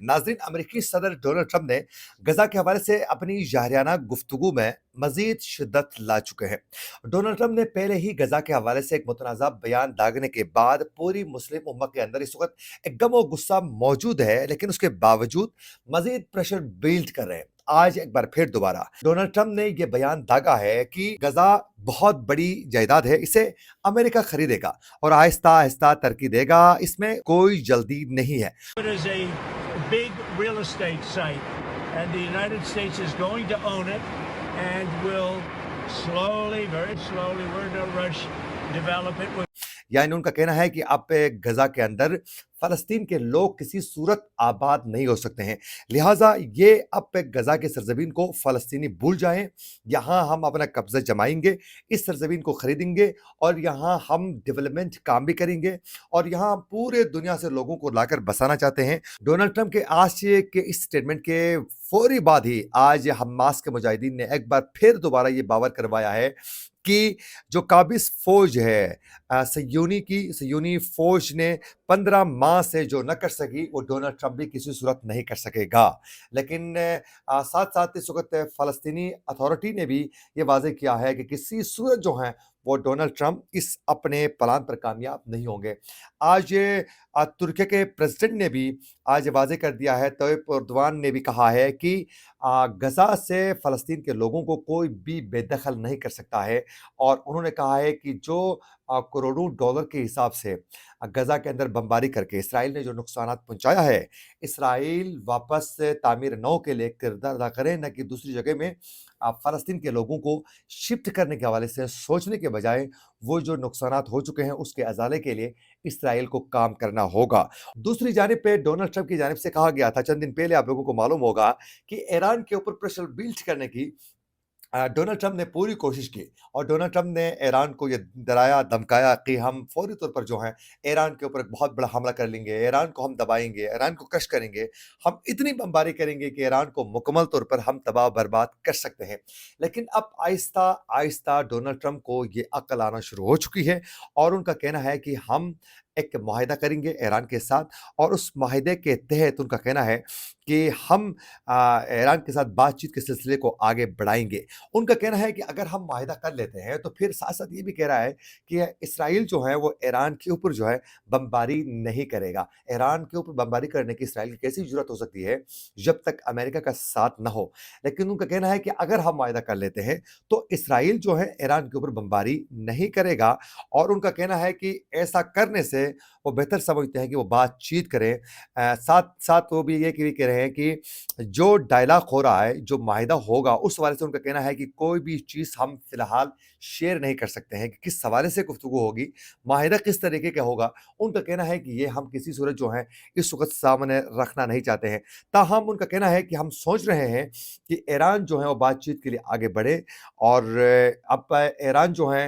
नाज़रीन, अमेरिकी सदर डोनाल्ड ट्रंप ने गजा के हवाले से अपनी जाहिराना गुफ्तगू में मजीद शिद्दत ला चुके हैं। डोनाल्ड ट्रंप ने पहले ही गजा के हवाले से एक मुतनाज़ा बयान दागने के बाद पूरी मुस्लिम उम्मत के अंदर इस वक्त एक गम और गुस्सा मौजूद है, लेकिन उसके बावजूद मजीद प्रेशर बिल्ड कर रहे हैं। आज एक बार फिर दोबारा डोनाल्ड ट्रंप ने यह बयान दागा है कि गजा बहुत बड़ी जायदाद है, इसे अमेरिका खरीदेगा और आहिस्ता आहिस्ता तरक्की देगा, इसमें कोई जल्दी नहीं है। It is a big real estate site, and the United States is going to own it and will slowly, very slowly, we're in a rush, develop it with यानी उनका कहना है कि अब गजा के अंदर फलस्तीन के लोग किसी सूरत आबाद नहीं हो सकते हैं, लिहाजा ये अब गजा की सरजमीन को फलस्तीनी भूल जाएं। यहाँ हम अपना कब्जा जमाएंगे, इस सरजमीन को खरीदेंगे और यहाँ हम डेवलपमेंट काम भी करेंगे और यहाँ पूरे दुनिया से लोगों को लाकर बसाना चाहते हैं। डोनाल्ड ट्रंप के आज के इस स्टेटमेंट के फौरी बाद ही आज हमास के मुजाहिदीन ने एक बार फिर दोबारा ये बावर करवाया है कि जो काबिज फौज है सयूनी फौज ने 15 माह से जो न कर सकी वो डोनाल्ड ट्रंप भी किसी सूरत नहीं कर सकेगा। लेकिन साथ साथ इस वक्त फ़लस्तीनी अथॉरिटी ने भी ये वाज़ेह किया है कि किसी सूरत जो है वो डोनाल्ड ट्रंप इस अपने प्लान पर कामयाब नहीं होंगे। आज तुर्की के प्रेसिडेंट ने भी आज वाज़ेह कर दिया है, तैयब एर्दोगान ने भी कहा है कि गजा से फ़लस्तीन के लोगों को कोई भी बेदखल नहीं कर सकता है और उन्होंने कहा है कि जो करोड़ों डॉलर के हिसाब से गजा के अंदर बमबारी करके इसराइल ने जो नुकसानात पहुंचाया है, इसराइल वापस से तामीर नौ के लिए किरदार अदा करे, न कि दूसरी जगह में फ़लस्तीन के लोगों को शिफ्ट करने के हवाले से सोचने के बजाय वो जो नुकसानात हो चुके हैं उसके अजाले के लिए इसराइल को काम करना होगा। दूसरी जानिब पे डोनाल्ड ट्रंप की जानिब से कहा गया था चंद दिन पहले, आप लोगों को मालूम होगा कि ईरान के ऊपर प्रेशर बिल्ड करने की डोनाल्ड ट्रंप ने पूरी कोशिश की और डोनाल्ड ट्रंप ने ईरान को ये डराया धमकाया कि हम फौरी तौर पर जो है ईरान के ऊपर एक बहुत बड़ा हमला कर लेंगे, ईरान को हम दबाएंगे, ईरान को क्रश करेंगे, हम इतनी बमबारी करेंगे कि ईरान को मुकम्मल तौर पर हम तबाह बर्बाद कर सकते हैं। लेकिन अब आहिस्ता आहिस्ता डोनाल्ड ट्रंप को ये अक्ल आना शुरू हो चुकी है और उनका कहना है कि हम एक मुआहिदा करेंगे ईरान के साथ और उस मुआहिदे के तहत उनका कहना है कि हम ईरान के साथ बातचीत के सिलसिले को आगे बढ़ाएंगे। उनका कहना है कि अगर हम मुआहिदा कर लेते हैं तो फिर साथ साथ ये भी कह रहा है कि इसराइल जो है वो ईरान के ऊपर जो है बमबारी नहीं करेगा। ईरान के ऊपर बमबारी करने की इसराइल की कैसी जरूरत हो सकती है जब तक अमेरिका का साथ न हो। लेकिन उनका कहना है कि अगर हम मुआहिदा कर लेते हैं तो इसराइल जो है ईरान के ऊपर बमबारी नहीं करेगा और उनका कहना है कि ऐसा करने से वो बेहतर समझते हैं कि वो बातचीत करें। साथ साथ वो भी ये कह रहे हैं कि जो डायलॉग हो रहा है, जो मुआहिदा होगा, उस हवाले से उनका कहना है कि कोई भी चीज़ हम फिलहाल शेयर नहीं कर सकते हैं कि किस हवाले से गुफ्तगू होगी, मुआहिदा किस तरीके का होगा। उनका कहना है कि ये हम किसी सूरत जो है इस वक्त सामने रखना नहीं चाहते हैं। ताहम उनका कहना है कि हम सोच रहे हैं कि ईरान जो है वो बातचीत के लिए आगे बढ़े और अब ईरान जो है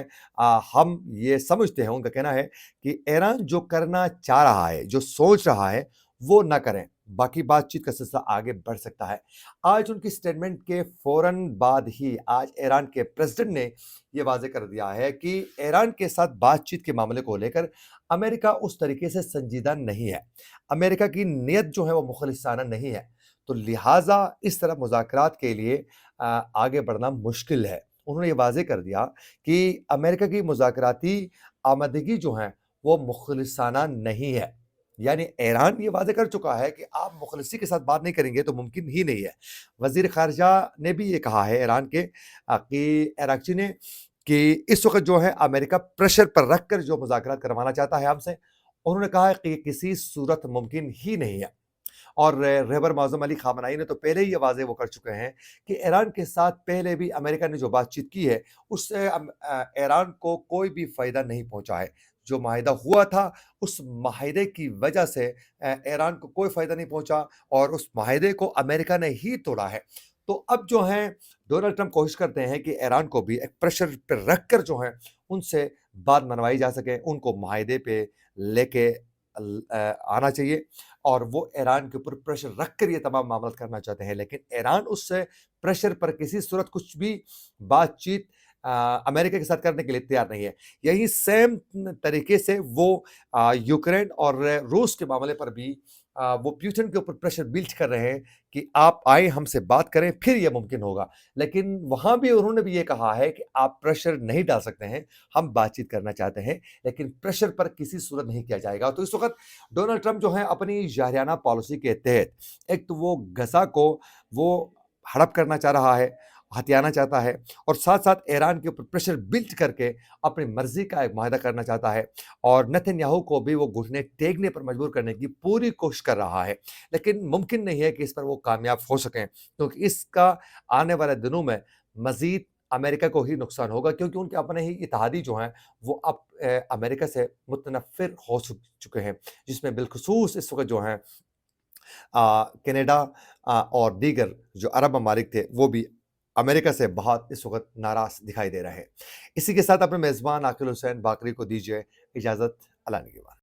हम ये समझते हैं, उनका कहना है कि ईरान जो करना चाह रहा है, जो सोच रहा है, वो ना करें, बाकी बातचीत का सिलसिला आगे बढ़ सकता है। आज उनकी स्टेटमेंट के फ़ौरन बाद ही आज ईरान के प्रेसिडेंट ने ये वाज़ेह कर दिया है कि ईरान के साथ बातचीत के मामले को लेकर अमेरिका उस तरीके से संजीदा नहीं है। अमेरिका की नीयत जो है वो मुखलिसाना नहीं है, तो लिहाजा इस तरह मुज़ाकरात के लिए आगे बढ़ना मुश्किल है। उन्होंने ये वाज़ेह कर दिया कि अमेरिका की मुज़ाकराती आमदगी जो है वो मुखलिसाना नहीं है। यानी ईरान ये वादे कर चुका है कि आप मुखलिसी के साथ बात नहीं करेंगे तो मुमकिन ही नहीं है। वज़ीर ख़ारिजा ने भी ये कहा है ईरान के कि इराक़ची ने कि इस वक़्त जो है अमेरिका प्रेशर पर रख कर जो मुज़ाकरात करवाना चाहता है हमसे। उन्होंने कहा है कि किसी सूरत मुमकिन ही नहीं है। और रहबर मौज़ूम अली ख़ामनेई ने तो पहले ही ये वाज़ेह वो कर चुके हैं कि ईरान के साथ पहले भी अमेरिका ने जो बातचीत की है उससे ईरान को कोई भी फ़ायदा नहीं पहुँचा है। जो मुआहिदा हुआ था उस मुआहिदे की वजह से ईरान को कोई फ़ायदा नहीं पहुँचा और उस मुआहिदे को अमेरिका ने ही तोड़ा है। तो अब जो है डोनाल्ड ट्रंप कोशिश करते हैं कि ईरान को भी एक प्रेशर पे रख कर जो है उनसे बात मनवाई जा सके, उनको मुआहिदे पे लेके आना चाहिए और वो ईरान के ऊपर प्रेशर रख कर ये तमाम मामला करना चाहते हैं। लेकिन ईरान उससे प्रेशर पर किसी सूरत कुछ भी बातचीत अमेरिका के साथ करने के लिए तैयार नहीं है। यही सेम तरीके से वो यूक्रेन और रूस के मामले पर भी وہ پیوٹن کے اوپر پریشر بلڈ کر رہے ہیں کہ آپ آئیں ہم سے بات کریں پھر یہ ممکن ہوگا، لیکن وہاں بھی انہوں نے بھی یہ کہا ہے کہ آپ پریشر نہیں ڈال سکتے ہیں، ہم بات چیت کرنا چاہتے ہیں لیکن پریشر پر کسی صورت نہیں کیا جائے گا۔ تو اس وقت ڈونلڈ ٹرمپ جو ہیں اپنی جارحانہ پالیسی کے تحت ایک تو وہ غزہ کو وہ ہڑپ کرنا چاہ رہا ہے، ہتھیانا چاہتا ہے، اور ساتھ ساتھ ایران کے اوپر پریشر بلڈ کر کے اپنی مرضی کا ایک معاہدہ کرنا چاہتا ہے، اور نتن یاہو کو بھی وہ گھٹنے ٹیکنے پر مجبور کرنے کی پوری کوشش کر رہا ہے، لیکن ممکن نہیں ہے کہ اس پر وہ کامیاب ہو سکیں، کیونکہ اس کا آنے والے دنوں میں مزید امریکہ کو ہی نقصان ہوگا، کیونکہ ان کے اپنے ہی اتحادی جو ہیں وہ اب امریکہ سے متنفر ہو چکے ہیں، جس میں بالخصوص اس وقت جو ہیں کینیڈا اور دیگر جو عرب ممالک تھے وہ بھی امریکہ سے بہت اس وقت ناراض دکھائی دے رہے ہیں۔ اسی کے ساتھ اپنے میزبان عاقل حسین باقری کو دیجیے اجازت، اللہ نگہبان۔